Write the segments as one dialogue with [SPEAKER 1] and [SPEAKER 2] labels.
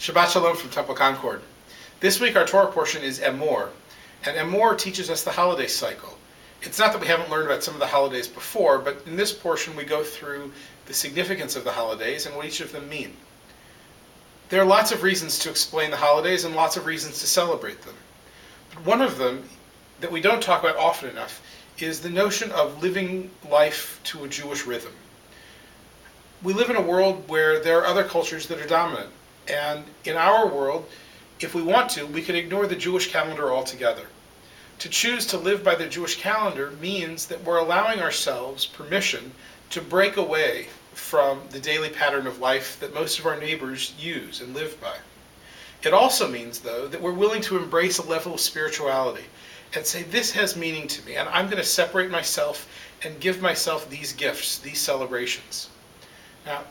[SPEAKER 1] Shabbat Shalom from Temple Concord. This week our Torah portion is Emor, and Emor teaches us the holiday cycle. It's not that we haven't learned about some of the holidays before, but in this portion we go through the significance of the holidays and what each of them mean. There are lots of reasons to explain the holidays and lots of reasons to celebrate them. But one of them that we don't talk about often enough is the notion of living life to a Jewish rhythm. We live in a world where there are other cultures that are dominant. And in our world, if we want to, we can ignore the Jewish calendar altogether. To choose to live by the Jewish calendar means that we're allowing ourselves permission to break away from the daily pattern of life that most of our neighbors use and live by. It also means, though, that we're willing to embrace a level of spirituality and say, this has meaning to me, and I'm going to separate myself and give myself these gifts, these celebrations. Now,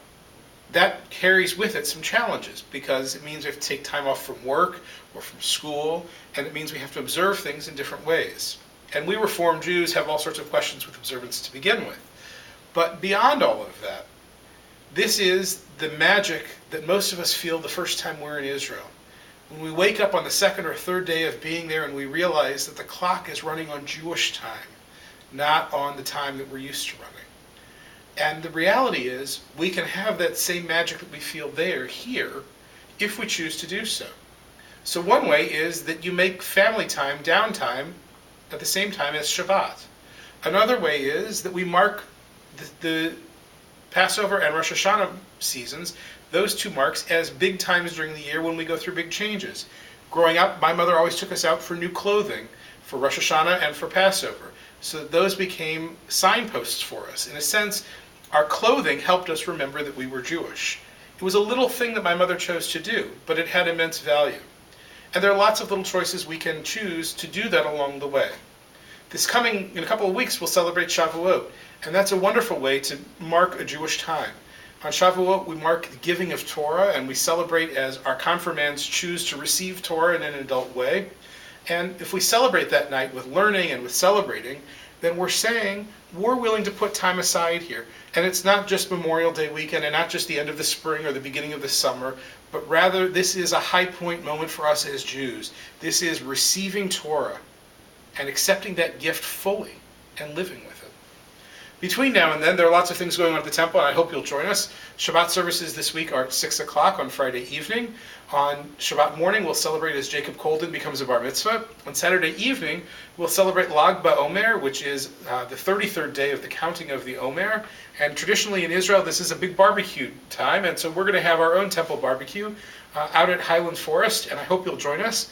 [SPEAKER 1] that carries with it some challenges because it means we have to take time off from work or from school, and it means we have to observe things in different ways. And we Reformed Jews have all sorts of questions with observance to begin with. But beyond all of that, this is the magic that most of us feel the first time we're in Israel. When we wake up on the second or third day of being there and we realize that the clock is running on Jewish time, not on the time that we're used to running. And the reality is, we can have that same magic that we feel there, here, if we choose to do so. So one way is that you make family time, downtime, at the same time as Shabbat. Another way is that we mark the Passover and Rosh Hashanah seasons, those two marks, as big times during the year when we go through big changes. Growing up, my mother always took us out for new clothing, for Rosh Hashanah and for Passover. So that those became signposts for us. In a sense, our clothing helped us remember that we were Jewish. It was a little thing that my mother chose to do, but it had immense value. And there are lots of little choices we can choose to do that along the way. In a couple of weeks, we'll celebrate Shavuot, and that's a wonderful way to mark a Jewish time. On Shavuot, we mark the giving of Torah, and we celebrate as our confirmands choose to receive Torah in an adult way. And if we celebrate that night with learning and with celebrating, then we're saying we're willing to put time aside here. And it's not just Memorial Day weekend and not just the end of the spring or the beginning of the summer, but rather this is a high point moment for us as Jews. This is receiving Torah and accepting that gift fully and living with it. Between now and then, there are lots of things going on at the temple, and I hope you'll join us. Shabbat services this week are at 6 o'clock on Friday evening. On Shabbat morning, we'll celebrate as Jacob Colden becomes a bar mitzvah. On Saturday evening, we'll celebrate Lag BaOmer, which is the 33rd day of the counting of the Omer. And traditionally in Israel, this is a big barbecue time, and so we're going to have our own temple barbecue out at Highland Forest, and I hope you'll join us.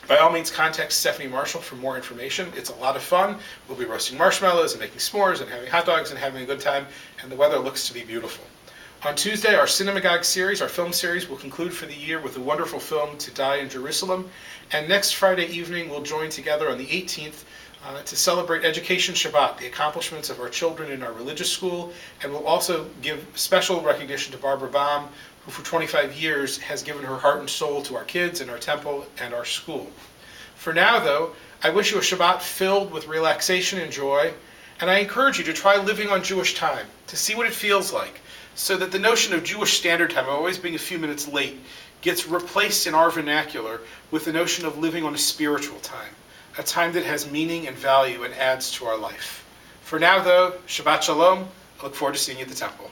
[SPEAKER 1] By all means, contact Stephanie Marshall for more information. It's a lot of fun. We'll be roasting marshmallows and making s'mores and having hot dogs and having a good time, and the weather looks to be beautiful. On Tuesday, our Synagogue series, our film series, will conclude for the year with a wonderful film, To Die in Jerusalem. And next Friday evening, we'll join together on the 18th to celebrate Education Shabbat, the accomplishments of our children in our religious school, and we'll also give special recognition to Barbara Baum, who for 25 years has given her heart and soul to our kids and our temple and our school. For now, though, I wish you a Shabbat filled with relaxation and joy, and I encourage you to try living on Jewish time, to see what it feels like, so that the notion of Jewish Standard Time, always being a few minutes late, gets replaced in our vernacular with the notion of living on a spiritual time, a time that has meaning and value and adds to our life. For now, though, Shabbat Shalom. I look forward to seeing you at the temple.